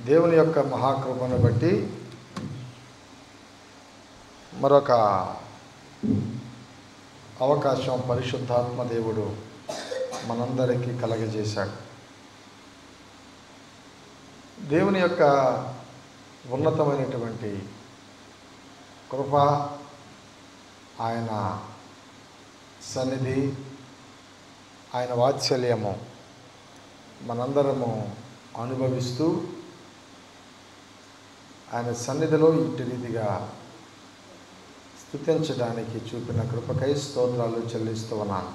దేవుని యొక్క మహాకృపను బట్టి మరొక అవకాశం పరిశుద్ధాత్మ దేవుడు మనందరికీ కలగజేశాడు. దేవుని యొక్క ఉన్నతమైనటువంటి కృప, ఆయన సన్నిధి, ఆయన వాత్సల్యము మనందరము అనుభవిస్తూ ఆయన సన్నిధిలో ఇట్టి రీతిగా స్తుతించడానికి చూపిన కృపకై స్తోత్రాలు చెల్లిస్తూ ఉన్నాను.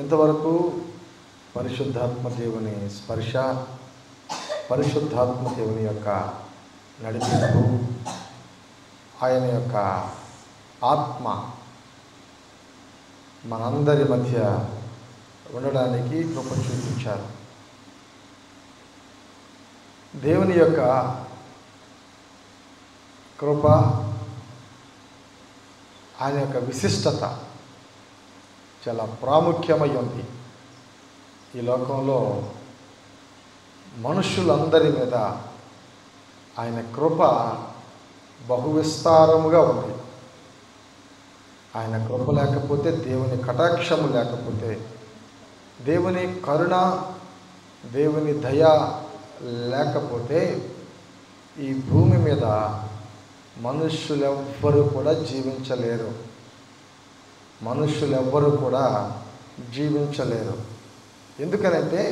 ఇంతవరకు పరిశుద్ధాత్మ దేవుని స్పర్శ, పరిశుద్ధాత్మ దేవుని యొక్క నడిపింపు, ఆయన యొక్క ఆత్మ మనందరి మధ్య ఉండడానికి కృప చూపించారు. దేవుని యొక్క కృప, ఆయన యొక్క విశిష్టత చాలా ప్రాముఖ్యమై ఉంది. ఈ లోకంలో మనుషులందరి మీద ఆయన కృప బహువిస్తారముగా ఉంది. ఆయన కృప లేకపోతే, దేవుని కటాక్షము లేకపోతే, దేవుని కరుణ, దేవుని దయ లేకపోతే ఈ భూమి మీద మనుష్యులెవ్వరూ కూడా జీవించలేరు. మనుష్యులెవ్వరూ కూడా జీవించలేరు. ఎందుకనంటే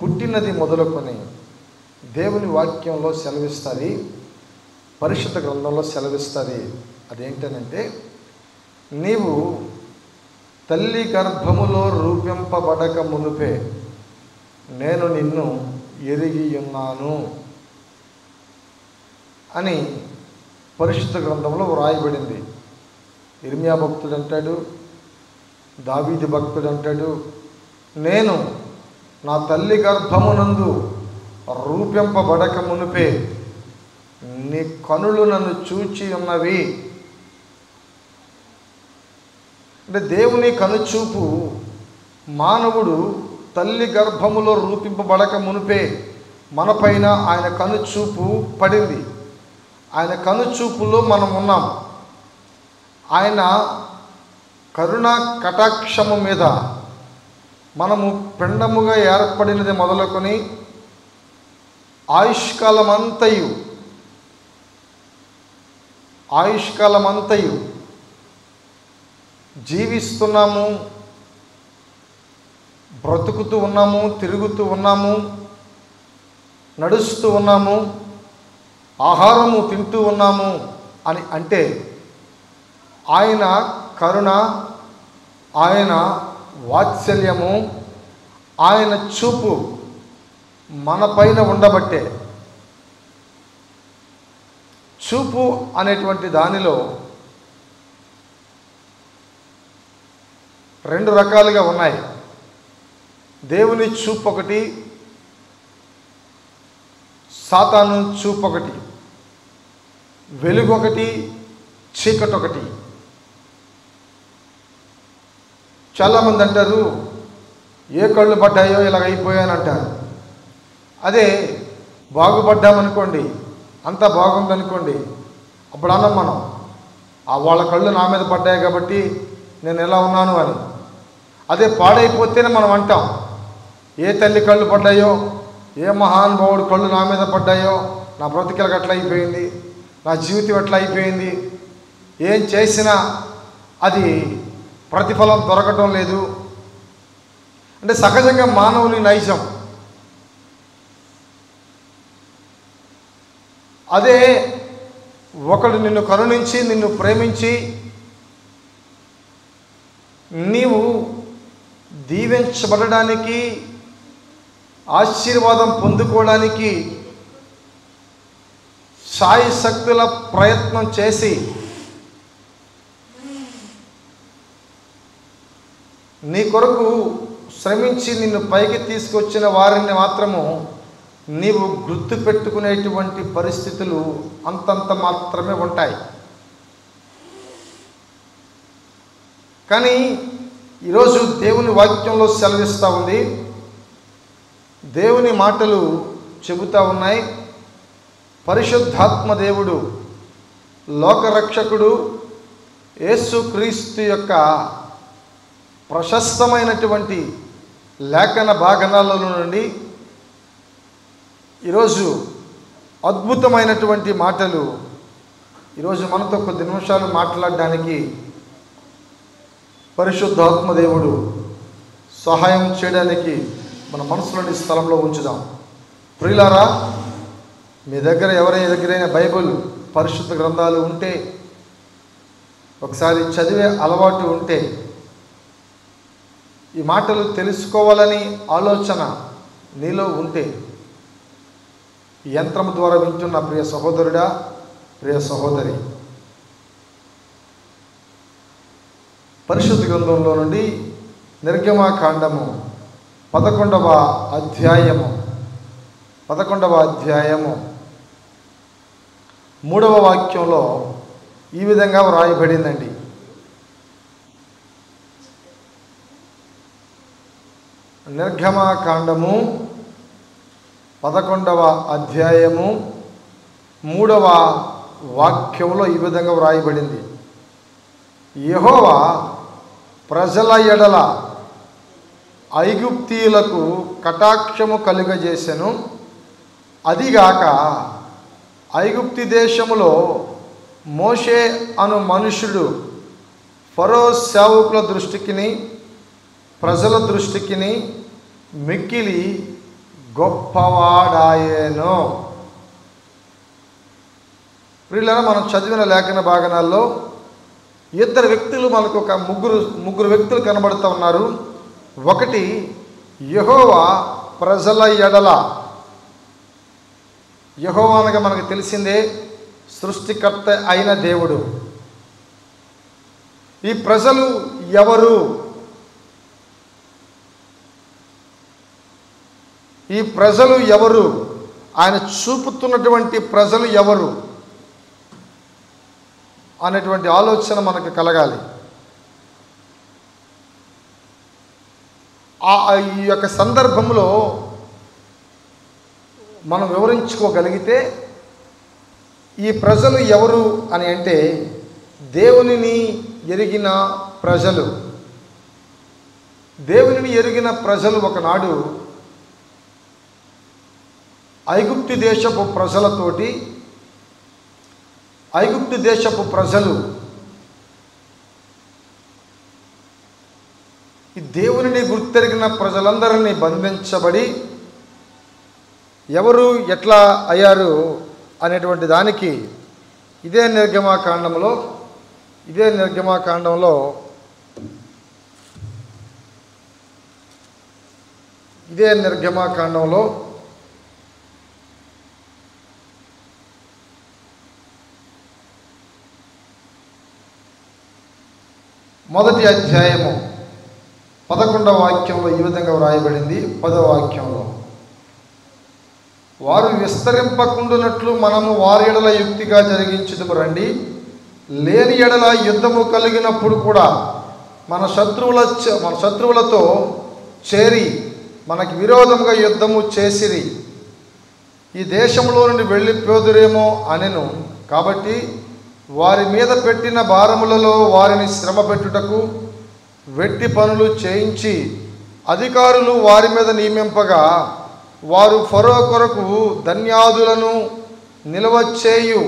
పుట్టినది మొదలుకొని దేవుని వాక్యంలో సెలవిస్తుంది, పరిశుద్ధ గ్రంథంలో సెలవిస్తుంది. అదేంటనంటే, నీవు తల్లి గర్భములో రూపింపబడక మునుపే నేను నిన్ను ఎరిగి ఉన్నాను అని పరిశుద్ధ గ్రంథంలో వ్రాయబడింది. ఇర్మియా భక్తుడు అంటాడు, దావీదు భక్తుడు అంటాడు, నేను నా తల్లి గర్భమునందు రూపింపబడక మునుపే నీ కనులు నన్ను చూచి ఉన్నవి. అంటే దేవుని కనుచూపు మానవుడు తల్లి గర్భములో రూపింపబడక మునుపే మనపైన ఆయన కనుచూపు పడింది. ఆయన కనుచూపులో మనం ఉన్నాం. ఆయన కరుణ కటాక్షము మీద మనము పిండముగా ఏర్పడినది మొదలుకొని ఆయుష్కాలమంతయు జీవిస్తున్నాము, బ్రతుకుతూ ఉన్నాము, తిరుగుతూ ఉన్నాము, నడుస్తూ ఉన్నాము, ఆహారము తింటూ ఉన్నాము అని అంటే ఆయన కరుణ, ఆయన వాత్సల్యము, ఆయన చూపు మనపైన ఉండబట్టే. చూపు అనేటువంటి దానిలో రెండు రకాలుగా ఉన్నాయి. దేవుని చూపు ఒకటి, సాతాను చూపు ఒకటి, వెలుగు ఒకటి, చీకటి ఒకటి. చాలామంది అంటారు, ఏ కళ్ళు పడ్డాయో ఇలాగ అయిపోయానంటారు. అదే బాగుపడ్డామనుకోండి, అంతా బాగుందనుకోండి, అప్పుడు అన్నాం మనం, వాళ్ళ కళ్ళు నా మీద పడ్డాయి కాబట్టి నేను ఎలా ఉన్నాను అని. అదే పాడైపోతేనే మనం అంటాం, ఏ తల్లి కళ్ళు పడ్డాయో, ఏ మహానుభావుడు కళ్ళు నా మీద పడ్డాయో, నా బ్రతికలకు అట్లా అయిపోయింది, నా జీవితం ఎట్లా అయిపోయింది, ఏం చేసినా అది ప్రతిఫలం దొరకటం లేదు. అంటే సహజంగా మానవుని నైజం. అదే ఒకడు నిన్ను కరుణించి, నిన్ను ప్రేమించి, నీవు దీవించబడడానికి, ఆశీర్వాదం పొందుకోవడానికి శాయశక్తుల ప్రయత్నం చేసి నీ కొరకు శ్రమించి నిన్ను పైకి తీసుకొచ్చిన వారిని మాత్రము నీవు గుర్తు పెట్టుకునేటువంటి పరిస్థితులు అంతంత మాత్రమే ఉంటాయి. కానీ ఈరోజు దేవుని వాక్యంలో సెలవిస్తూ ఉంది, దేవుని మాటలు చెబుతూ ఉన్నాయి. పరిశుద్ధాత్మ దేవుడు లోకరక్షకుడు యేసుక్రీస్తు యొక్క ప్రశస్తమైనటువంటి లేఖన భాగనాల నుండి ఈరోజు అద్భుతమైనటువంటి మాటలు ఈరోజు మనతో కొద్ది నిమిషాలు మాట్లాడడానికి పరిశుద్ధాత్మ దేవుడు సహాయం చేయడానికి మన మనసులోని స్థలంలో ఉంచుదాం. ప్రియులారా, మీ దగ్గర ఎవరైనా దగ్గరైనా బైబిల్ పరిశుద్ధ గ్రంథాలు ఉంటే, ఒకసారి చదివే అలవాటు ఉంటే, ఈ మాటలు తెలుసుకోవాలని ఆలోచన నీలో ఉంటే, యంత్రం ద్వారా వింటున్న ప్రియ సహోదరుడా, ప్రియ సహోదరి, పరిశుద్ధ గ్రంథంలో నుండి నిర్గమకాండము 11వ అధ్యాయము 3వ వాక్యంలో ఈ విధంగా వ్రాయబడిందండి. నిర్గమకాండము 11వ అధ్యాయము 3వ వాక్యంలో ఈ విధంగా వ్రాయబడింది. యెహోవా ప్రజల ఎడల ఐగుప్తీయులకు కటాక్షము కలుగజేసెను. అదిగాక ఐగుప్తి దేశములో మోషే అను మనుషుడు ఫరో సేవకుల దృష్టికిని ప్రజల దృష్టికిని మిక్కిలి గొప్పవాడాయేను. ప్రియులారా, మనం చదివిన లేఖన భాగనాల్లో ఇద్దరు వ్యక్తులు మనకు ఒక ముగ్గురు వ్యక్తులు కనబడుతూ ఉన్నారు. ఒకటి యెహోవా ప్రజల ఎడల. యెహోవా అనగా మనకు తెలిసిందే సృష్టికర్త అయిన దేవుడు. ఈ ప్రజలు ఎవరు? ఈ ప్రజలు ఎవరు? ఆయన చూపుతున్నటువంటి ప్రజలు ఎవరు అనేటువంటి ఆలోచన మనకు కలగాలి. ఈ యొక్క సందర్భంలో మనం వివరించుకోగలిగితే ఈ ప్రజలు ఎవరు అని అంటే దేవునిని ఎరిగిన ప్రజలు. దేవునిని ఎరిగిన ప్రజలు ఒకనాడు ఐగుప్తు దేశపు ప్రజలతోటి ఐగుప్తు దేశపు ప్రజలు ఈ దేవునిని గుర్తెరిగిన ప్రజలందరినీ బంధించబడి ఎవరు ఎట్లా అయ్యారు అనేటువంటి దానికి ఇదే నిర్గమకాండంలో మొదటి అధ్యాయము 11వ వాక్యంలో ఈ విధంగా వ్రాయబడింది. 10వ వాక్యంలో, వారు విస్తరింపకుండునట్లు మనము వారి ఎడల యుక్తిగా జరిగించుదుము రండి. లేని ఎడల యుద్ధము కలిగినప్పుడు కూడా మన శత్రువులతో చేరి మనకి విరోధముగా యుద్ధము చేసిరి. ఈ దేశంలో నుండి వెళ్ళిపోదురేమో అనెను. కాబట్టి వారి మీద పెట్టిన భారములలో వారిని శ్రమ పెట్టుటకు వెట్టి పనులు చేయించి అధికారులు వారి మీద నియమింపగా వారు ఫరో కొరకు ధన్యాదులను నిలవచేయు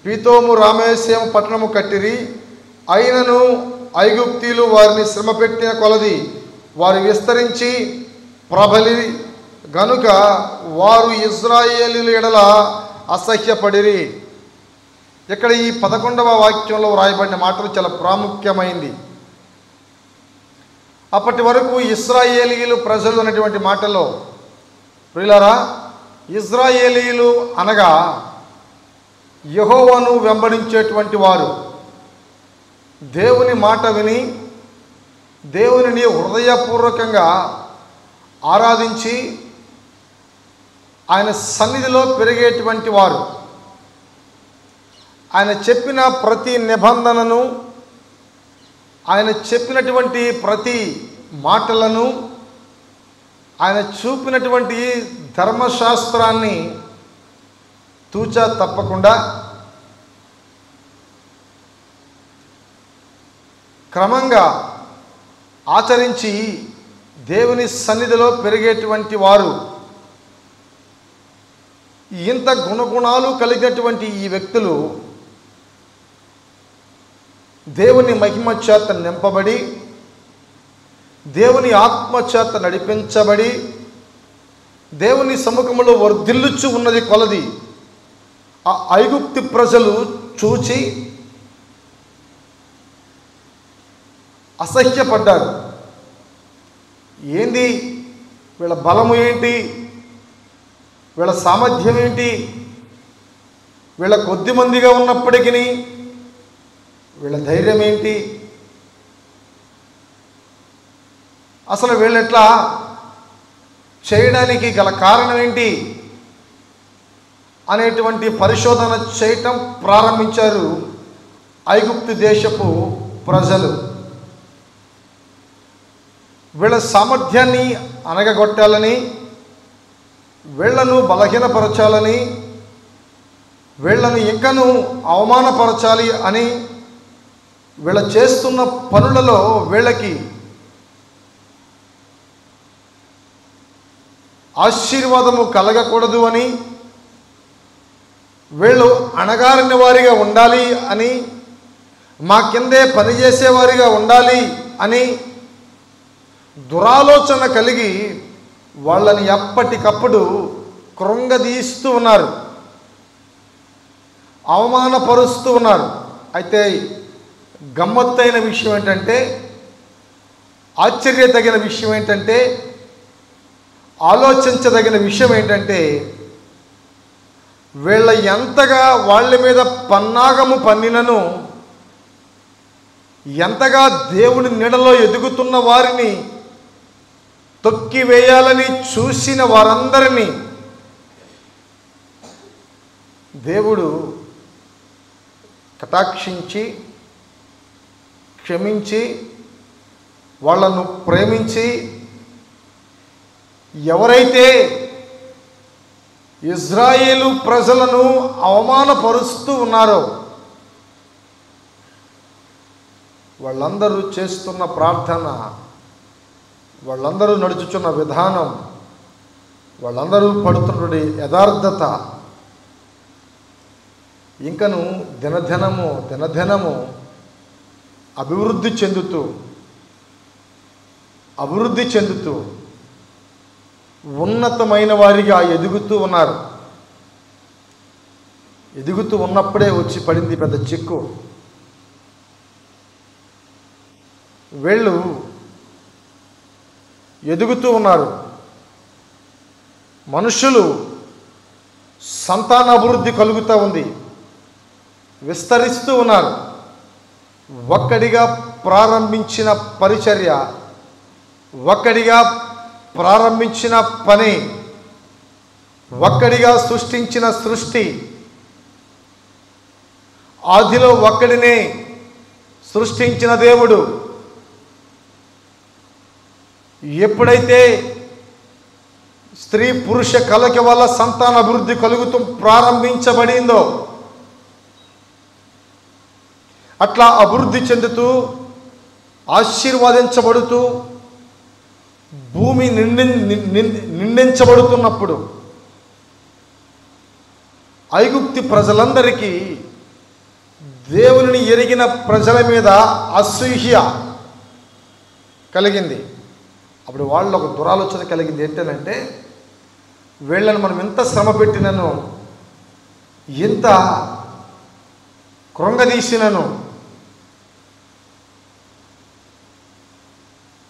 పీతోము రామేశ్యం పట్టణము కట్టిరి. అయినను ఐగుప్తీయులు వారిని శ్రమ పెట్టిన కొలది వారు విస్తరించి ప్రబలి గనుక వారు ఇశ్రాయేలీయుల ఎడల అసహ్యపడిరి. ఇక్కడ ఈ 11వ వాక్యంలో వ్రాయబడిన మాటలు చాలా ప్రాముఖ్యమైంది. అప్పటి వరకు ఇశ్రాయేలీయులు ప్రజలు అనేటువంటి మాటలో, ప్రియులారా, ఇశ్రాయేలీయులు అనగా యెహోవాను వెంబడించేటువంటి వారు, దేవుని మాట విని దేవునిని హృదయపూర్వకంగా ఆరాధించి ఆయన సన్నిధిలో పెరిగేటువంటి వారు, ఆయన చెప్పిన ప్రతి నిబంధనను, ఆయన చెప్పినటువంటి ప్రతి మాటలను ఆయన చూపినటువంటి ధర్మశాస్త్రాన్ని తూచా తప్పకుండా క్రమంగా ఆచరించి దేవుని సన్నిధిలో పెరిగేటువంటి వారు, ఇంత గుణగుణాలు కలిగినటువంటి ఈ వ్యక్తులు దేవుని మహిమ చేత నింపబడి, దేవుని ఆత్మ చేత నడిపించబడి, దేవుని సముఖంలో వర్ధిల్లుచు ఉన్నది కొలది ఆ ఐగుప్తు ప్రజలు చూచి అసహ్యపడ్డారు. ఏంది వీళ్ళ బలము ఏంటి, వీళ్ళ సామర్థ్యం ఏంటి, వీళ్ళ కొద్ది మందిగా ఉన్నప్పటికీ వీళ్ళ ధైర్యం ఏంటి, అసలు వీళ్ళెట్లా చేయడానికి గల కారణం ఏంటి అనేటువంటి పరిశోధన చేయటం ప్రారంభించారు ఐగుప్తు దేశపు ప్రజలు. వీళ్ళ సామర్థ్యాన్ని అనగగొట్టాలని, వీళ్లను బలహీనపరచాలని, వీళ్లను ఇంకనూ అవమానపరచాలి అని, వీళ్ళ చేస్తున్న పనులలో వీళ్ళకి ఆశీర్వాదము కలగకూడదు అని, వీళ్ళు అణగారిన వారిగా ఉండాలి అని, మా కిందే పనిచేసేవారిగా ఉండాలి అని దురాలోచన కలిగి వాళ్ళని ఎప్పటికప్పుడు కృంగదీస్తూ ఉన్నారు, అవమానపరుస్తూ ఉన్నారు. అయితే గమ్మత్తైన విషయం ఏంటంటే, ఆశ్చర్యతగిన విషయం ఏంటంటే, ఆలోచించదగిన విషయం ఏంటంటే, వీళ్ళ ఎంతగా వాళ్ళ మీద పన్నాగము పన్నినను, ఎంతగా దేవుని నీడలో ఎదుగుతున్న వారిని తొక్కివేయాలని చూసిన వారందరినీ దేవుడు కటాక్షించి క్షమించి వాళ్ళను ప్రేమించి, ఎవరైతే ఇజ్రాయేలు ప్రజలను అవమానపరుస్తూ ఉన్నారో వాళ్ళందరూ చేస్తున్న ప్రార్థన, వాళ్ళందరూ నడుచుచున్న విధానం, వాళ్ళందరూ పడుతున్నటువంటి యథార్థత ఇంకను దినదినము అభివృద్ధి చెందుతూ ఉన్నతమైన వారిగా ఎదుగుతూ ఉన్నారు. ఎదుగుతూ ఉన్నప్పుడే వచ్చి పడింది పెద్ద చిక్కు. వీళ్ళు ఎదుగుతూ ఉన్నారు. మనుషులు సంతానాభివృద్ధి కలుగుతూ ఉంది, విస్తరిస్తూ ఉన్నారు. ఒక్కడిగా ప్రారంభించిన పరిచర్య, ఒక్కడిగా ప్రారంభించిన పని, ఒక్కడిగా సృష్టించిన సృష్టి, ఆదిలో ఒక్కడినే సృష్టించిన దేవుడు ఎప్పుడైతే స్త్రీ పురుష కలయిక వల్ల సంతాన అభివృద్ధి కలుగుతూ ప్రారంభించబడిందో, అట్లా అభివృద్ధి చెందుతూ ఆశీర్వదించబడుతూ భూమి నిండించబడుతున్నప్పుడు ఐగుప్తు ప్రజలందరికీ దేవుని ఎరిగిన ప్రజల మీద అసూయ కలిగింది. అప్పుడు వాళ్ళు ఒక దురాలోచన కలిగింది. ఏంటంటే, వీళ్ళని మనం ఎంత శ్రమ పెట్టినను, ఎంత కృంగదీసినను,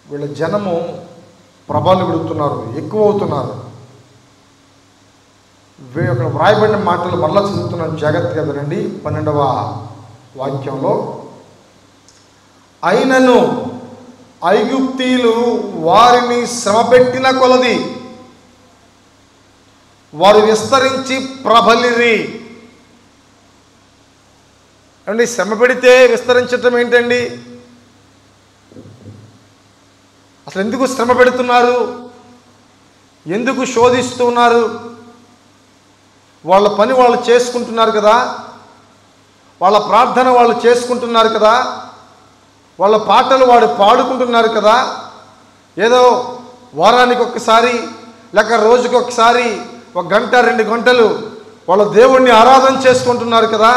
వీళ్ళ జనము ప్రబలుగుతున్నారు, ఎక్కువ అవుతున్నారు. అక్కడ వ్రాయబడిన మాటలు మరలా చదువుతున్నాను, జాగ్రత్తగా వినండి. 12వ వాక్యంలో, అయినను ఐగుప్తీయులు వారిని శ్రమపెట్టిన కొలది వారు విస్తరించి ప్రబలిరి. అండి, శ్రమ పెడితే విస్తరించటం ఏంటండి? అసలు ఎందుకు శ్రమ పెడుతున్నారు? ఎందుకు శోధిస్తున్నారు? వాళ్ళ పని వాళ్ళు చేసుకుంటున్నారు కదా, వాళ్ళ ప్రార్థన వాళ్ళు చేసుకుంటున్నారు కదా, వాళ్ళ పాటలు వాడు పాడుకుంటున్నారు కదా, ఏదో వారానికి ఒక్కసారి లేక రోజుకి ఒకసారి 1 గంట 2 గంటలు వాళ్ళ దేవుణ్ణి ఆరాధన చేసుకుంటున్నారు కదా.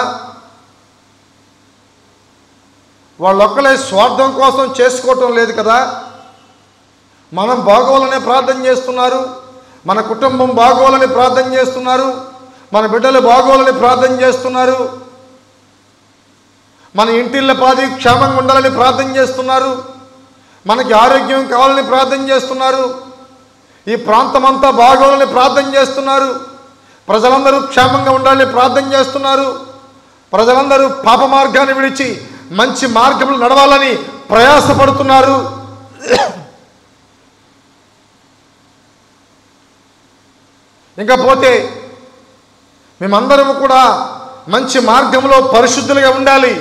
వాళ్ళొక్కలే స్వార్థం కోసం చేసుకోవటం లేదు కదా. మనం బాగోవాలని ప్రార్థన చేస్తున్నారు, మన కుటుంబం బాగోవాలని ప్రార్థన చేస్తున్నారు, మన బిడ్డలు బాగోవాలని ప్రార్థన చేస్తున్నారు, మన ఇంటిళ్ళ పాది క్షేమంగా ఉండాలని ప్రార్థన చేస్తున్నారు, మనకి ఆరోగ్యం కావాలని ప్రార్థన చేస్తున్నారు, ఈ ప్రాంతం అంతా బాగోవాలని ప్రార్థన చేస్తున్నారు, ప్రజలందరూ క్షేమంగా ఉండాలని ప్రార్థన చేస్తున్నారు, ప్రజలందరూ పాప మార్గాన్ని విడిచి మంచి మార్గంలో నడవాలని ప్రయాసపడుతున్నారు. ఇంకపోతే మేమందరము కూడా మంచి మార్గంలో పరిశుద్ధులుగా ఉండాలి,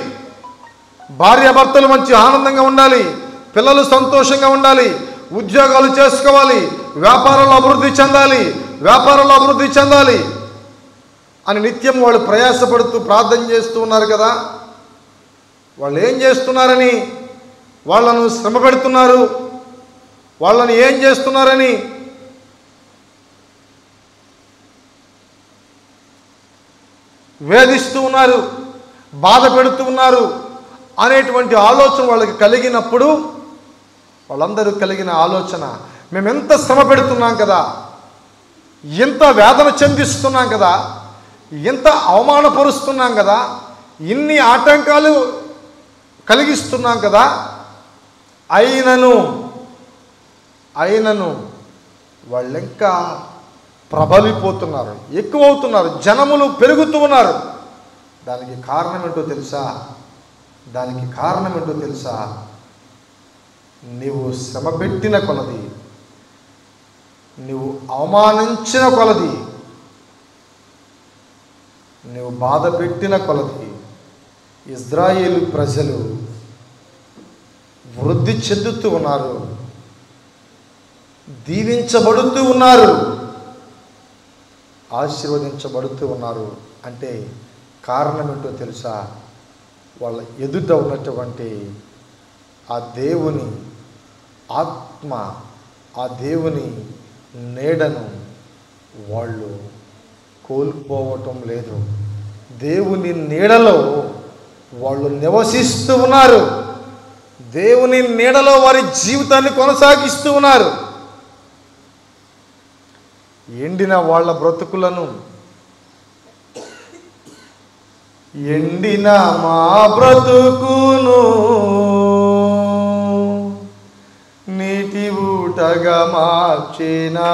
భార్యాభర్తలు మంచి ఆనందంగా ఉండాలి, పిల్లలు సంతోషంగా ఉండాలి, ఉద్యోగాలు చేసుకోవాలి, వ్యాపారంలో అభివృద్ధి చెందాలి అని నిత్యం వాళ్ళు ప్రయాసపడుతూ ప్రార్థన చేస్తూ ఉన్నారు కదా. వాళ్ళు ఏం చేస్తున్నారని వాళ్ళను శ్రమ పెడుతున్నారు, వాళ్ళని ఏం చేస్తున్నారని వేధిస్తూ ఉన్నారు, బాధ పెడుతూ ఉన్నారు అనేటువంటి ఆలోచన వాళ్ళకి కలిగినప్పుడు, వాళ్ళందరూ కలిగిన ఆలోచన, మేమెంత శ్రమ పెడుతున్నాం కదా, ఎంత వేదన చెందిస్తున్నాం కదా, ఎంత అవమానపరుస్తున్నాం కదా, ఇన్ని ఆటంకాలు కలిగిస్తున్నాం కదా, అయినను వాళ్ళింకా ప్రబలిపోతున్నారు, ఎక్కువవుతున్నారు, జనములు పెరుగుతూ ఉన్నారు. దానికి కారణం ఏంటో తెలుసా? నీవు శ్రమ పెట్టిన కొలది, నీవు అవమానించిన కొలది, నీవు బాధ పెట్టిన కొలది ఇజ్రాయేలు ప్రజలు వృద్ధి చెందుతూ ఉన్నారు, దీవించబడుతూ ఉన్నారు, ఆశీర్వదించబడుతూ ఉన్నారు. అంటే కారణం ఏంటో తెలుసా? వాళ్ళ ఎదుట ఉన్నటువంటి ఆ దేవుని ఆత్మ, ఆ దేవుని నీడను వాళ్ళు కోల్పోవటం లేదు. దేవుని నీడలో వాళ్ళు నివసిస్తూ ఉన్నారు, దేవుని నీడలో వారి జీవితాన్ని కొనసాగిస్తూ ఉన్నారు. ఎండిన వాళ్ళ బ్రతుకులను, ఎండిన మా బ్రతుకును నీటి ఊటగా మార్చినా,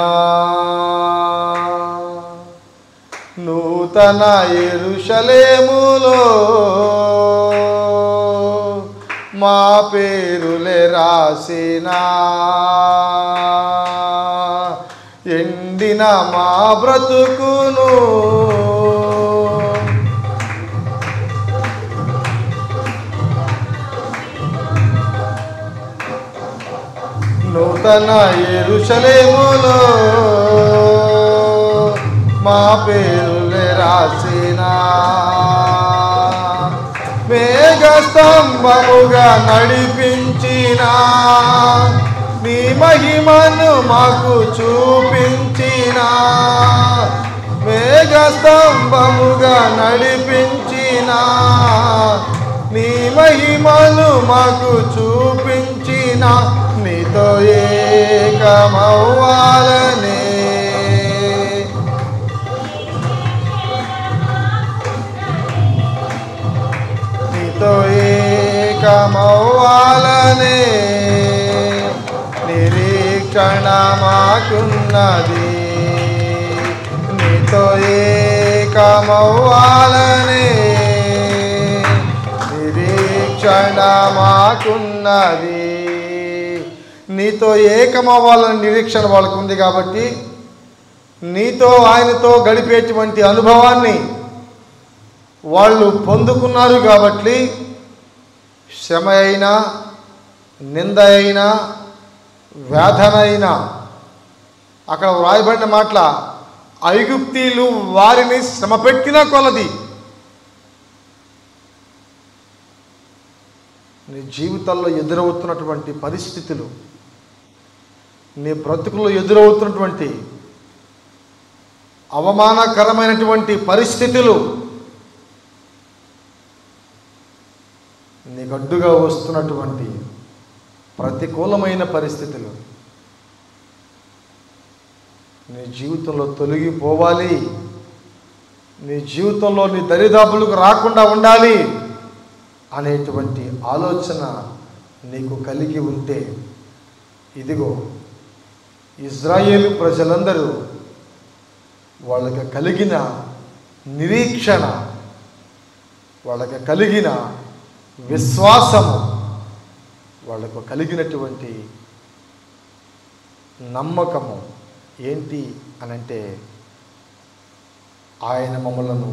నూతన యెరూషలేములో మా పేరులే రాసినా, ఎండిన మా బ్రతుకును నూతన యెరూషలేములో మా పేరులే రాసినా, మేఘస్తంభముగా నడిపించిన నీ మహిమను మాకు చూపించిన, మేఘస్తంభముగా నడిపించిన నీ మహిమను మాకు చూపించిన, నీతో ఏకమవ్వాలనే, నీతో ఏకమవ్వాలనే నిరీక్షణ మాకున్నది, నీతో ఏకమవ్వాలనే నిరీక్షణ మాకున్నది. నీతో ఏకమవ్వాలని నిరీక్షణ వాళ్ళకు ఉంది కాబట్టి, నీతో ఆయనతో గడిపేటువంటి అనుభవాన్ని వాళ్ళు పొందుకున్నారు కాబట్టి, శ్రమ అయినా, నింద అయినా, వేదన అయినా, అక్కడ వ్రాయబడిన మాటల ఐగుప్తీయులు వారిని శ్రమ పెట్టిన కొలది నీ జీవితాల్లో ఎదురవుతున్నటువంటి పరిస్థితులు, నీ బ్రతుకుల్లో ఎదురవుతున్నటువంటి అవమానకరమైనటువంటి పరిస్థితులు, నీకు అడ్డుగా వస్తున్నటువంటి ప్రతికూలమైన పరిస్థితులు నీ జీవితంలో తొలగిపోవాలి, నీ జీవితంలో నీ దరిదాపులకు రాకుండా ఉండాలి అనేటువంటి ఆలోచన నీకు కలిగి ఉంటే, ఇదిగో ఇజ్రాయేలు ప్రజలందరూ వాళ్ళకి కలిగిన నిరీక్షణ, వాళ్ళకి కలిగిన విశ్వాసము, వాళ్ళకు కలిగినటువంటి నమ్మకము ఏంటి అనంటే, ఆయన మమ్మలను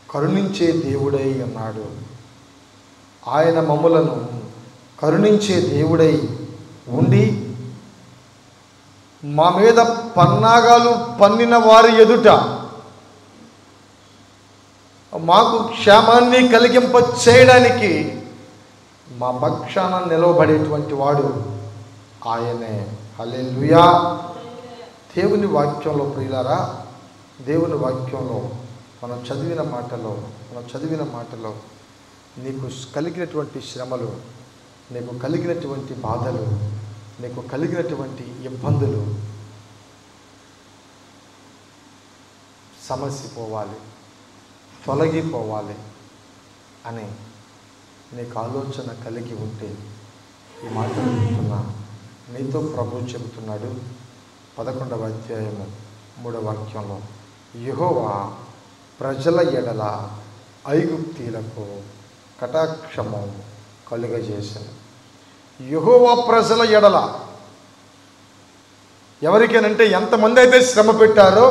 కరుణించే దేవుడై ఉన్నాడు, ఆయన మమ్మలను కరుణించే దేవుడై ఉండి మా మీద పన్నాగాలు పన్నిన వారి ఎదుట మాకు క్షేమాన్ని కలిగింప చేయడానికి మా పక్షాన నిలవబడేటువంటి వాడు ఆయనే. హల్లెలూయా. దేవుని వాక్యంలో ప్రియులారా, దేవుని వాక్యంలో మనం చదివిన మాటలో నీకు కలిగినటువంటి శ్రమలు, నీకు కలిగినటువంటి బాధలు, నీకు కలిగినటువంటి ఇబ్బందులు సమసిపోవాలి, తొలగిపోవాలి అని నీకు ఆలోచన కలిగి ఉంటే, ఈ మాటలు చెప్తున్నా నీతో ప్రభు చెబుతున్నాడు. 11వ అధ్యాయము 3వ వాక్యంలో, యెహోవా ప్రజల ఎడల ఐగుప్తీయులకు కటాక్షము కలుగజేశాను. యెహోవా ప్రజల ఎడల, ఎవరికేనంటే ఎంతమంది అయితే శ్రమ పెట్టారో,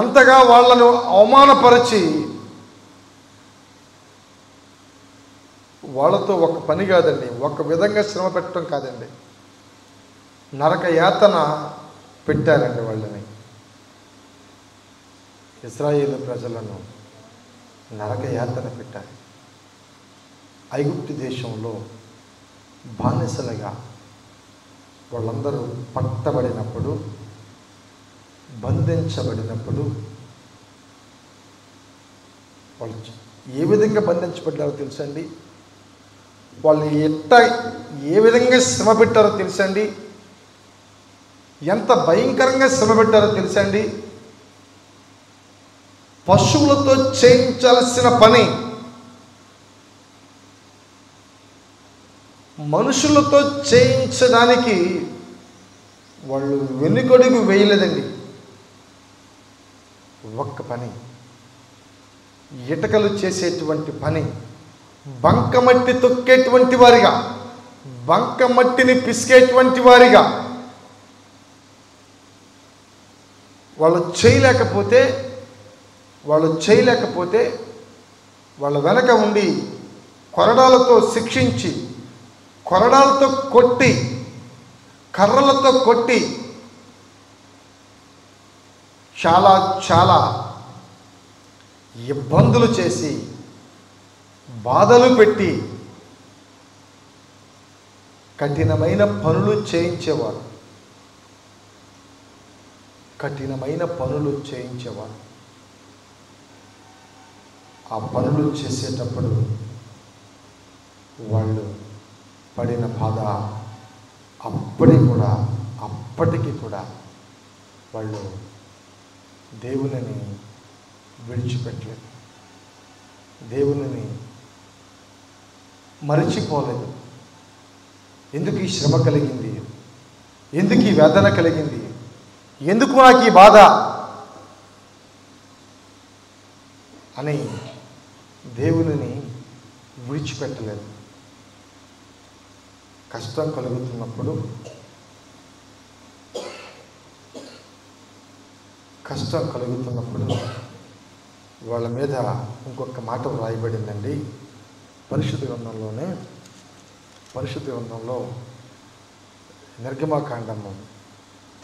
ఎంతగా వాళ్ళను అవమానపరిచి వాళ్ళతో ఒక పని కాదండి, ఒక విధంగా శ్రమ పెట్టడం కాదండి, నరక యాతన పెట్టారండి వాళ్ళని. ఇశ్రాయేలు ప్రజలను నరక యాతన పెట్టారు. ఐగుప్తు దేశంలో బానిసలుగా వాళ్ళందరూ పట్టబడినప్పుడు, బంధించబడినప్పుడు, వాళ్ళు ఏ విధంగా బంధించబడ్డారో తెలుసండి, వాళ్ళు ఏ విధంగా శ్రమ పెట్టారో తెలుసండి, ఎంత భయంకరంగా శ్రమ పెట్టారో తెలుసండి. పశువులతో చేయించాల్సిన పని మనుషులతో చేయించడానికి వాళ్ళు వెనుకడుగు వేయలేదండి. ఒక్క పని, ఇటకలు చేసేటువంటి పని, బంకమట్టి తొక్కేటువంటి వారిగా, బంకమట్టిని పిసికేటువంటి వారిగా వాళ్ళు చేయలేకపోతే వాళ్ళ వెనక ఉండి కొరడాలతో శిక్షించి, కొరడాలతో కొట్టి, కర్రలతో కొట్టి చాలా చాలా ఇబ్బందులు చేసి, బాధలు పెట్టి కఠినమైన పనులు చేయించేవారు. ఆ పనులు చేసేటప్పుడు వాళ్ళు పడిన బాధ అప్పటికి కూడా వాళ్ళు దేవునిని విడిచిపెట్టలేదు, దేవునిని మరచిపోలేదు. ఎందుకు ఈ శ్రమ కలిగింది, ఎందుకు ఈ వేదన కలిగింది, ఎందుకు నాకు ఈ బాధ అని దేవునిని విడిచిపెట్టలేదు. కష్టం కలుగుతున్నప్పుడు వాళ్ళ మీద ఇంకొక మాట వ్రాయబడిందండి పరిశుద్ధ గ్రంథంలో నిర్గమకాండము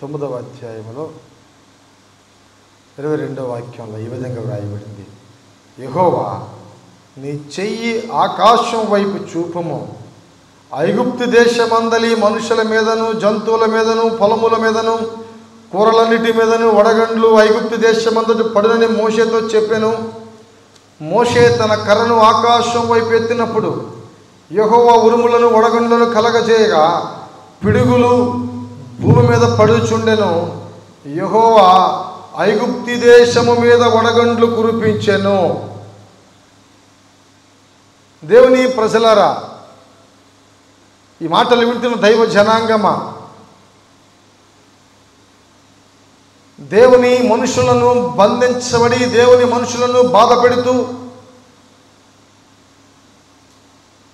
9వ అధ్యాయంలో 22వ వాక్యంలో ఈ విధంగా వ్రాయబడింది. యెహోవా, నీ చెయ్యి ఆకాశం వైపు చూపుము, ఐగుప్తు దేశమందలి మనుషుల మీదను, జంతువుల మీదను, పొలముల మీదను, కూరలన్నిటి మీదను వడగండ్లు ఐగుప్తు దేశమంతటి పడునని మోషేతో చెప్పెను. మోషే తన కర్రను ఆకాశం వైపు ఎత్తినప్పుడు యెహోవా ఉరుములను వడగండ్లను కలగజేయగా పిడుగులు భూమి మీద పడుచుండెను. యెహోవా ఐగుప్తు దేశము మీద వడగండ్లు కురిపించెను. దేవుని ప్రజలారా, ఈ మాటలు వింటున్న దైవ జనాంగమా, దేవుని మనుషులను బంధించబడి దేవుని మనుషులను బాధ పెడుతూ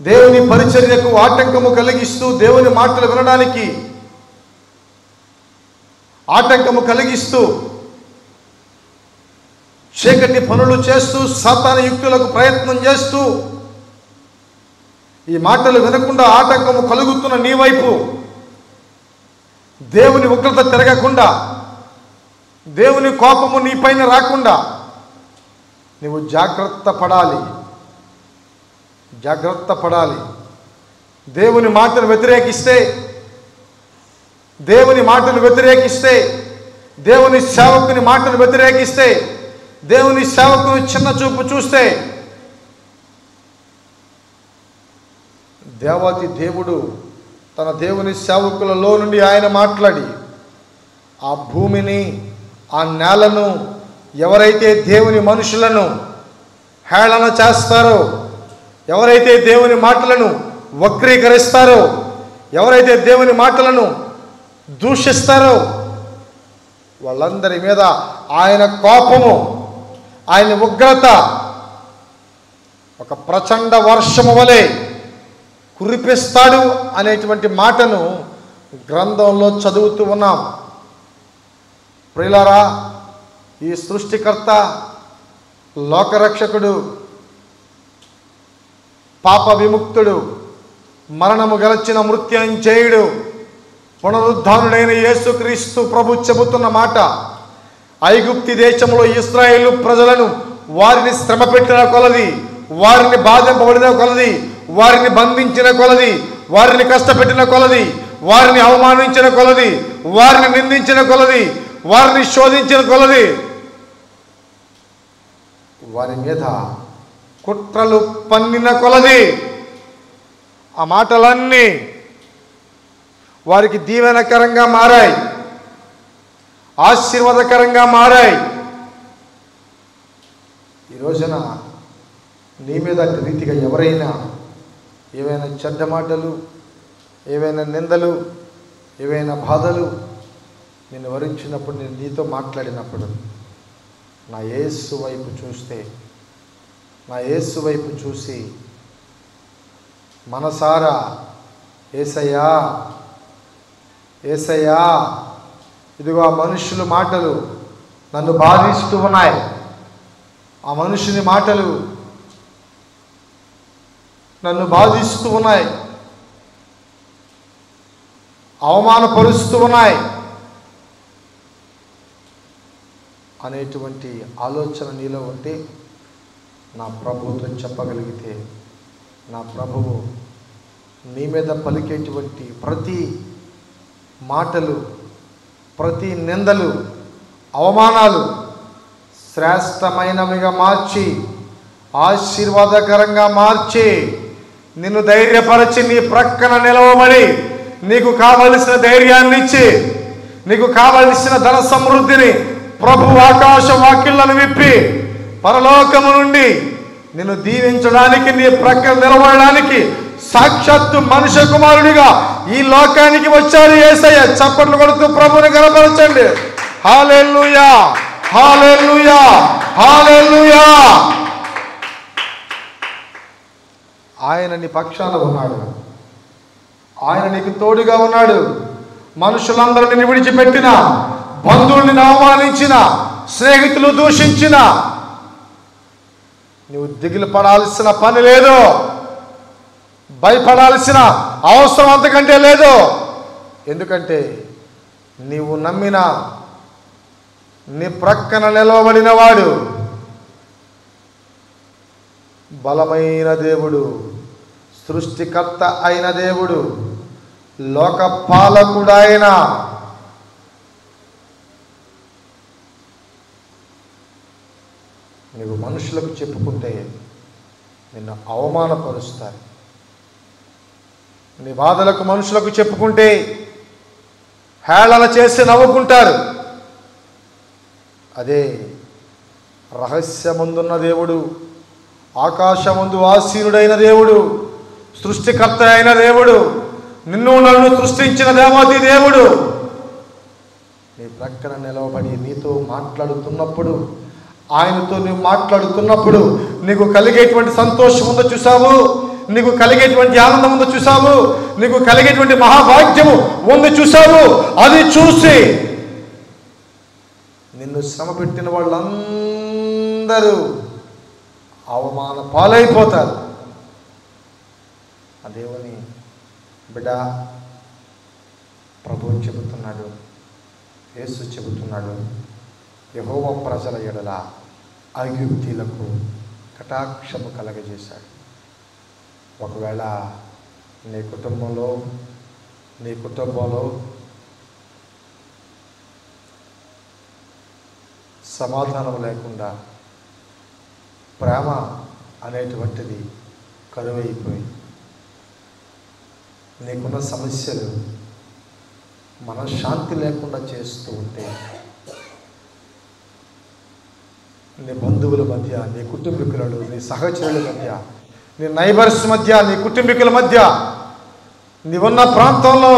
దేవుని పరిచర్యకు ఆటంకము కలిగిస్తూ దేవుని మాటలు వినడానికి ఆటంకము కలిగిస్తూ చీకటి పనులు చేస్తూ సాతాను యుక్తులకు ప్రయత్నం చేస్తూ ఈ మాటలు వినకుండా ఆటంకము కలుగుతున్న నీ వైపు దేవుని ఉగ్రత తిరగకుండా, దేవుని కోపము నీ పైన రాకుండా నువ్వు జాగ్రత్త పడాలి. దేవుని మాటను వ్యతిరేకిస్తే, దేవుని సేవకుని మాటను వ్యతిరేకిస్తే, దేవుని సేవకుని చిన్న చూపు చూస్తే దేవాతి దేవుడు తన దేవుని సేవకులలో నుండి ఆయన మాట్లాడి ఆ భూమిని, ఆ నేలను ఎవరైతే దేవుని మనుషులను హేళన చేస్తారో, ఎవరైతే దేవుని మాటలను వక్రీకరిస్తారో, ఎవరైతే దేవుని మాటలను దూషిస్తారో వాళ్ళందరి మీద ఆయన కోపము, ఆయన ఉగ్రత ఒక ప్రచండ వర్షము వలె కురిపిస్తాడు అనేటువంటి మాటను గ్రంథంలో చదువుతూ ఉన్నాం. ప్రియులారా, ఈ సృష్టికర్త, లోకరక్షకుడు, పాప విముక్తుడు, మరణము గెలిచిన మృత్యుంజయుడు, పునరుద్ధానుడైన యేసుక్రీస్తు ప్రభు చెబుతున్న మాట, ఐగుప్తు దేశంలో ఇశ్రాయేలు ప్రజలను వారిని శ్రమ పెట్టిన కొలది, వారిని బాధింపబడిన కొలది, వారిని బంధించిన కొలది, వారిని కష్టపెట్టిన కొలది, వారిని అవమానించిన కొలది, వారిని నిందించిన కొలది, వారిని శోధించిన కొలది, వారి మీద కుట్రలు పన్నిన కొలది ఆ మాటలన్నీ వారికి దీవెనకరంగా మారాయి, ఆశీర్వాదకరంగా మారాయి. ఈ రోజున నీ మీద అట్టి రీతిగా ఎవరైనా ఏవైనా చెడ్డ మాటలు, ఏవైనా నిందలు, ఏవైనా బాధలు నిన్ను వరించినప్పుడు, నేను నీతో మాట్లాడినప్పుడు నా యేసు వైపు చూస్తే, నా యేసు వైపు చూసి మనసారా యేసయ్యా, యేసయ్యా, ఇదిగో ఆ మనుషుల మాటలు నన్ను బాధిస్తూ ఉన్నాయి, ఆ మనుషుని మాటలు నన్ను బాధిస్తూ ఉన్నాయి, అవమానపరుస్తూ ఉన్నాయి అనేటువంటి ఆలోచన నీలో ఉంటే నా ప్రభువుతో చెప్పగలిగితే, నా ప్రభువు నీ మీద పలికేటువంటి ప్రతి మాటలు, ప్రతి నిందలు, అవమానాలు శ్రేష్టమైనవిగా మార్చి, ఆశీర్వాదకరంగా మార్చి, నిన్ను ధైర్యపరచి నీ ప్రక్కన నిలవబడి నీకు కావలసిన ధైర్యాన్ని ఇచ్చి, నీకు కావలసిన ధన సమృద్ధిని ప్రభు ఆకాశ వాకిళ్లను విప్పి పరలోకము నుండి నిన్ను దీవించడానికి, నీ ప్రక్కన నిలబడడానికి సాక్షాత్తు మనుష్య కుమారుడిగా ఈ లోకానికి వచ్చారు యేసయ్య. చప్పట్లు కొడుతూ ప్రభువుని కనపరచండి. హల్లెలూయా, హల్లెలూయా, హల్లెలూయా. ఆయన నీ పక్షాన ఉన్నాడు, ఆయన నీకు తోడుగా ఉన్నాడు. మనుషులందరూ నిన్ను విడిచిపెట్టిన, బంధువుల్ని అవమానించిన, స్నేహితులు దూషించిన నువ్వు దిగులు పడాల్సిన పని లేదు, భయపడాల్సిన అవసరం అంతకంటే లేదు. ఎందుకంటే నీవు నమ్మిన నీ ప్రక్కన నిలవబడిన వాడు బలమైన దేవుడు, సృష్టికర్త అయిన దేవుడు, లోక పాలకుడైన నీవు మనుషులకు చెప్పుకుంటే నిన్ను అవమానపరుస్తారు. నీ బాధలకు మనుషులకు చెప్పుకుంటే హేళన చేసి నవ్వుకుంటారు. అదే రహస్యమందున్న దేవుడు, ఆకాశమందు ఆసీనుడైన దేవుడు, సృష్టికర్త అయిన దేవుడు, నిన్ను నన్ను సృష్టించిన దేవాది దేవుడు నీ ప్రక్కన నిలవబడి నీతో మాట్లాడుతున్నప్పుడు, ఆయనతో నువ్వు మాట్లాడుతున్నప్పుడు నీకు కలిగేటువంటి సంతోషం ఉందో చూసావు, నీకు కలిగేటువంటి ఆనందం ఉందో చూసావు, నీకు కలిగేటువంటి మహాభాగ్యము ఉందో చూసావు. అది చూసి నిన్ను శ్రమ పెట్టిన వాళ్ళందరూ అవమాన పాలైపోతారు. ఆ దేవుని బిడ్డ ప్రభువు చెబుతున్నాడు, యేసు చెబుతున్నాడు, యెహోవా ప్రజల ఎడల ఐగుప్తీయులకు కటాక్షము కలగజేశాడు. ఒకవేళ నీ కుటుంబంలో సమాధానం లేకుండా ప్రేమ అనేటువంటిది కరువైపోయి నీకున్న సమస్యలు మనశ్శాంతి లేకుండా చేస్తూ ఉంటే, నీ బంధువుల మధ్య, నీ కుటుంబీకులలో, నీ సహచరుల మధ్య, నీ నైబర్స్ మధ్య, నీ కుటుంబీకుల మధ్య, నీవున్న ప్రాంతంలో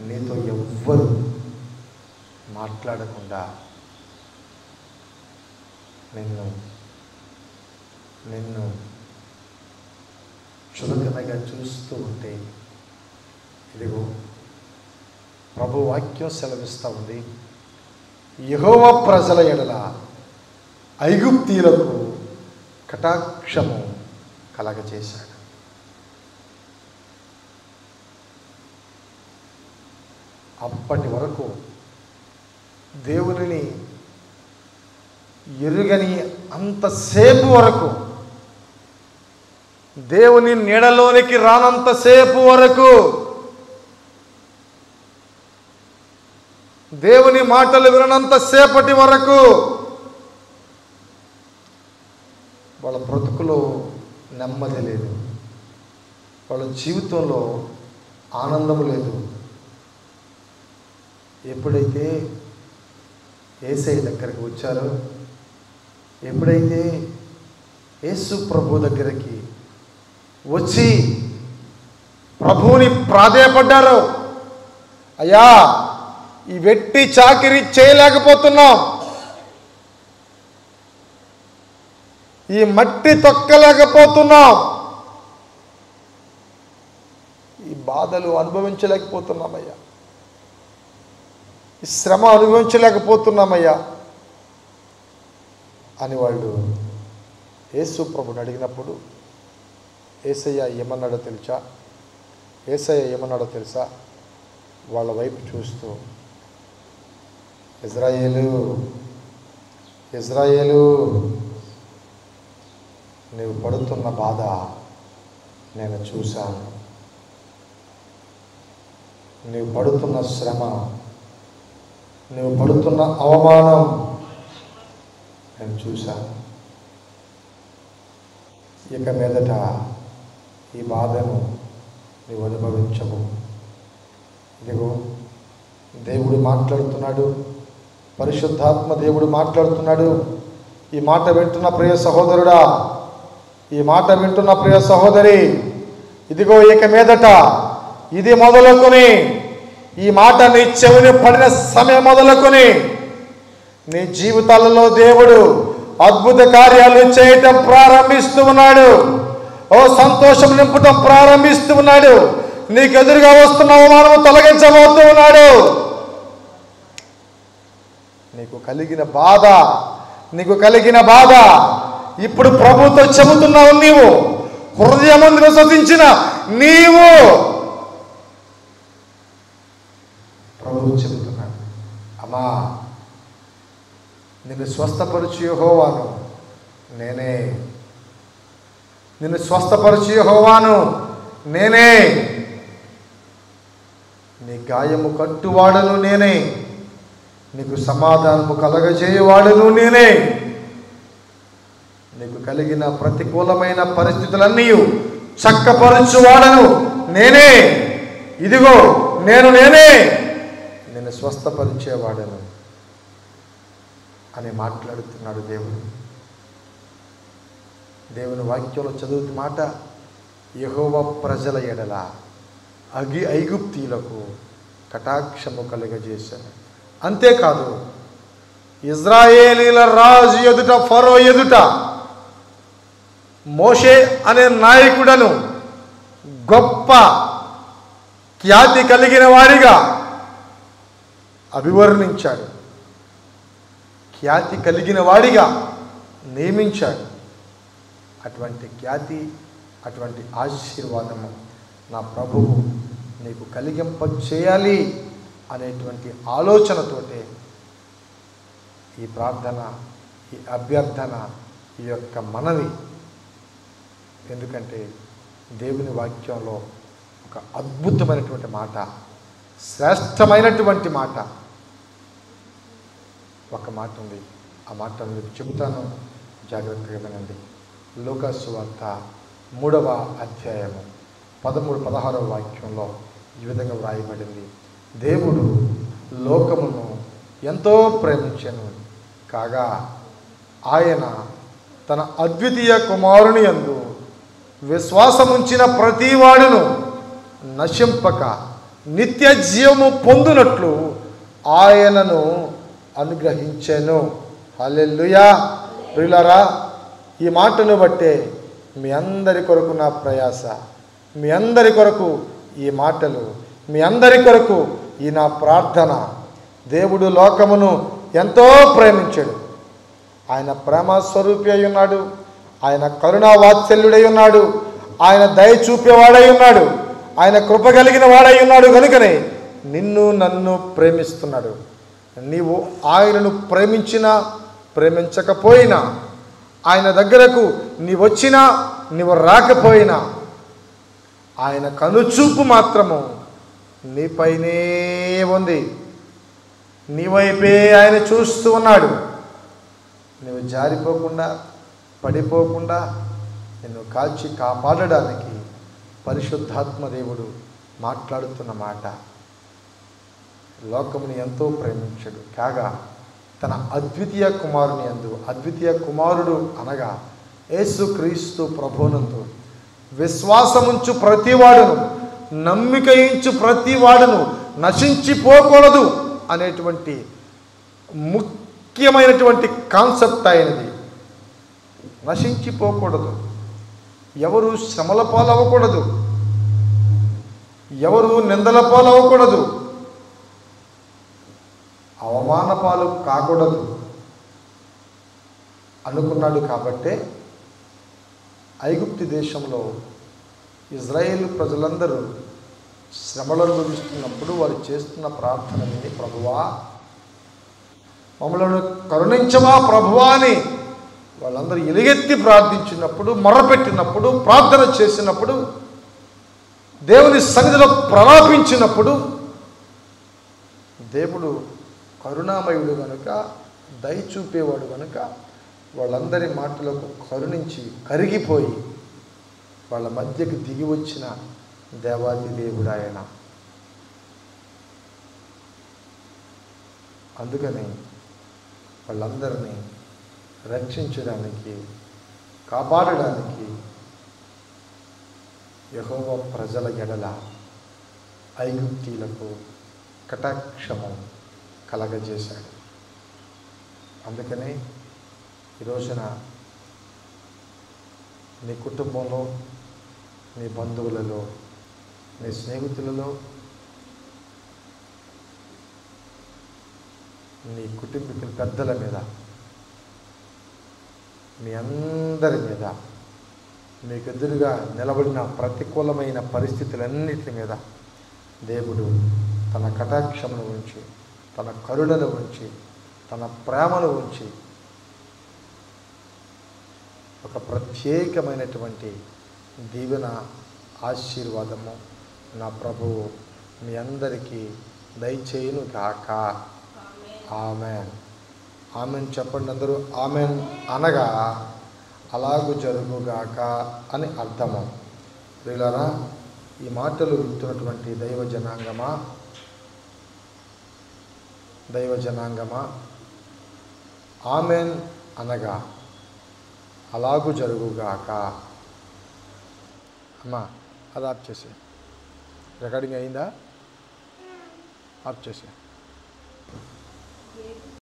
నీతో ఎవ్వరు మాట్లాడకుండా నిన్ను చులకనగా చూస్తూ ఉంటే, ఇదిగో ప్రభు వాక్యం సెలవిస్తూ ఉంది, యెహోవా ప్రజల ఎడల ఐగుప్తీయులకు కటాక్షము కలగజేశాడు. అప్పటి వరకు దేవునిని ఎరుగని అంతసేపు వరకు, దేవుని నీడలోనికి రానంతసేపు వరకు, దేవుని మాటలు వినంతసేపటి వరకు వాళ్ళ బ్రతుకులో నెమ్మది లేదు, వాళ్ళ జీవితంలో ఆనందము లేదు. ఎప్పుడైతే యేసయ్య దగ్గరికి వచ్చారో, ఎప్పుడైతే యేసు ప్రభు దగ్గరికి వచ్చి ప్రభువుని ప్రాధేయపడ్డారో, అయ్యా ఈ వెట్టి చాకిరీ చేయలేకపోతున్నాం, ఈ మట్టి తొక్కలేకపోతున్నాం, ఈ బాధలు అనుభవించలేకపోతున్నామయ్యా, ఈ శ్రమ అనుభవించలేకపోతున్నామయ్యా అని వాళ్ళు యేసు ప్రభుని అడిగినప్పుడు యేసయ్య ఏమన్నాడో తెలుసా? వాళ్ళ వైపు చూస్తూ, ఇజ్రాయేలు నీవు పడుతున్న బాధ నేను చూశాను, నీవు పడుతున్న శ్రమ, నీవు పడుతున్న అవమానం నేను చూశాను. ఇక మీదట ఈ బాధను నీవు అనుభవించవు. ఇదిగో దేవుడు మాట్లాడుతున్నాడు, పరిశుద్ధాత్మ దేవుడు మాట్లాడుతున్నాడు. ఈ మాట వింటున్న ప్రియ సహోదరుడా, ఈ మాట వింటున్న ప్రియ సహోదరి, ఇదిగో ఇక మీదట ఇది మొదలుకొని, ఈ మాట నీ చెవిని పడిన సమయం మొదలుకొని నీ జీవితాలలో దేవుడు అద్భుత కార్యాలు చేయటం ప్రారంభిస్తూ ఉన్నాడు. ఓ సంతోషం నింపటం ప్రారంభిస్తూ ఉన్నాడు. నీకు ఎదురుగా వస్తున్న అవమానము తొలగించబోతూ ఉన్నాడు. నీకు కలిగిన బాధ ఇప్పుడు ప్రభుతో చెబుతున్నావు. నీవు హృదయమందు విశ్వసించిన నీవు. ప్రభువు చెబుతున్నాడు, అమ్మా నిన్ను స్వస్థపరచు యెహోవాను నేనే, నిన్ను స్వస్థపరచు యెహోవాను నేనే, నీ గాయము కట్టువాడను నేనే, నీకు సమాధానము కలగజేయవాడను నేనే, నీకు కలిగిన ప్రతికూలమైన పరిస్థితులన్నీ చక్కపరచువాడను నేనే, ఇదిగో నేనే నిన్ను స్వస్థపరిచేవాడను అని మాట్లాడుతున్నాడు దేవుడు. దేవుని వాక్యంలో చదువుతున్న మాట, యెహోవా ప్రజల ఎడల ఐగుప్తీయులకు కటాక్షము కలుగజేశాను. అంతేకాదు, ఇజ్రాయేలీల రాజు ఎదుట, ఫరో ఎదుట మోషే అనే నాయకుడను గొప్ప ఖ్యాతి కలిగిన వాడిగా అభివర్ణించాడు, ఖ్యాతి కలిగిన వాడిగా నియమించాడు. అటువంటి ఖ్యాతి, అటువంటి ఆశీర్వాదము నా ప్రభువు నీకు కలిగింప చేయాలి అనేటువంటి ఆలోచనతోటే ఈ ప్రార్థన, ఈ అభ్యర్థన, ఈ యొక్క మనవి. ఎందుకంటే దేవుని వాక్యంలో ఒక అద్భుతమైనటువంటి మాట, శ్రేష్టమైనటువంటి మాట, ఒక మాట ఉంది. ఆ మాటను మీకు చెబుతాను, జాగ్రత్తగా వినండి. లూకా సువార్త 3వ అధ్యాయము 13-16 వాక్యంలో ఈ విధంగా వ్రాయబడింది. దేవుడు లోకమును ఎంతో ప్రేమించెను కాగా ఆయన తన అద్వితీయ కుమారుని యందు విశ్వాసముంచిన ప్రతివాడును నశింపక నిత్య జీవము పొందునట్లు ఆయనను అనుగ్రహించెను. హల్లెలూయా. ప్రియులారా, ఈ మాటను బట్టే మీ అందరి కొరకు నా ప్రయాస, మీ అందరి కొరకు ఈ మాటలు, మీ అందరి కొరకు ఈ నా ప్రార్థన. దేవుడు లోకమును ఎంతో ప్రేమించాడు. ఆయన ప్రేమ స్వరూపి అయి ఉన్నాడు, ఆయన కరుణా వాత్సల్యుడై ఉన్నాడు, ఆయన దయ చూపేవాడై ఉన్నాడు, ఆయన కృప కలిగిన వాడై ఉన్నాడు. కనుకనే నిన్ను నన్ను ప్రేమిస్తున్నాడు. నీవు ఆయనను ప్రేమించినా ప్రేమించకపోయినా, ఆయన దగ్గరకు నీవు వచ్చినా నీవు రాకపోయినా, ఆయన కనుచూపు మాత్రము నీపైనే ఉంది. నీ వైపే ఆయన చూస్తూ ఉన్నాడు. నువ్వు జారిపోకుండా, పడిపోకుండా నిన్ను కాల్చి కాపాడడానికి పరిశుద్ధాత్మ దేవుడు మాట్లాడుతున్న మాట. లోకముని ఎంతో ప్రేమించాడు కాగా తన అద్వితీయ కుమారుని యందు, అద్వితీయ కుమారుడు అనగా యేసుక్రీస్తు ప్రభువునందు విశ్వాసముంచు ప్రతివాడును, నమ్మికయించు ప్రతివాడును నశించిపోకూడదు అనేటువంటి ముఖ్యమైనటువంటి కాన్సెప్ట్ అయినది. నశించిపోకూడదు, ఎవరు శ్రమల పాలవ్వకూడదు, ఎవరు నిందల పాలవ్వకూడదు, అవమాన పాలు కాకూడదు అనుకున్నాడు. కాబట్టే ఐగుప్తు దేశంలో ఇజ్రాయేలు ప్రజలందరూ శ్రమలు అనుభవిస్తున్నప్పుడు వారు చేస్తున్న ప్రార్థన విని, ప్రభువా మమ్మలను కరుణించవా ప్రభువా అని వాళ్ళందరూ ఎలుగెత్తి ప్రార్థించినప్పుడు, మొర్రపెట్టినప్పుడు, ప్రార్థన చేసినప్పుడు, దేవుని సన్నిధిలో ప్రలాపించినప్పుడు దేవుడు కరుణామయుడు కనుక, దయ చూపేవాడు కనుక వాళ్ళందరి మాటలకు కరుణించి కరిగిపోయి వాళ్ళ మధ్యకి దిగి వచ్చిన దేవాది దేవుడు ఆయన. అందుకని వాళ్ళందరినీ రక్షించడానికి, కాపాడడానికి యెహోవా ప్రజల ఎడల ఐగుప్తీయులకు కటాక్షము కలగజేశాడు. అందుకనే ఈ రోజున నీ కుటుంబంలో, నీ బంధువులలో, నీ స్నేహితులలో, నీ కుటుంబీకుల పెద్దల మీద, మీ అందరి మీద మీకు ఎదురుగా నిలబడిన ప్రతికూలమైన పరిస్థితులన్నిటి మీద దేవుడు తన కటాక్షమును ఉంచి, తన కరుణను ఉంచి, తన ప్రేమను ఉంచి ఒక ప్రత్యేకమైనటువంటి దీవెన ఆశీర్వాదము నా ప్రభువు మీ అందరికీ దయచేయును గాక. ఆమెన్. ఆమెన్ చెప్పండి అందరూ. ఆమెన్ అనగా అలాగు జరుగుగాక అని అర్థము. ప్రియులారా, ఈ మాటలు వింటున్నటువంటి దైవ జనాంగమా, ఆమెన్ అనగా అలాగు జరుగుగాక. అమ్మా అది ఆఫ్ చేసే. రికార్డింగ్ అయిందా? ఆఫ్ చేసే.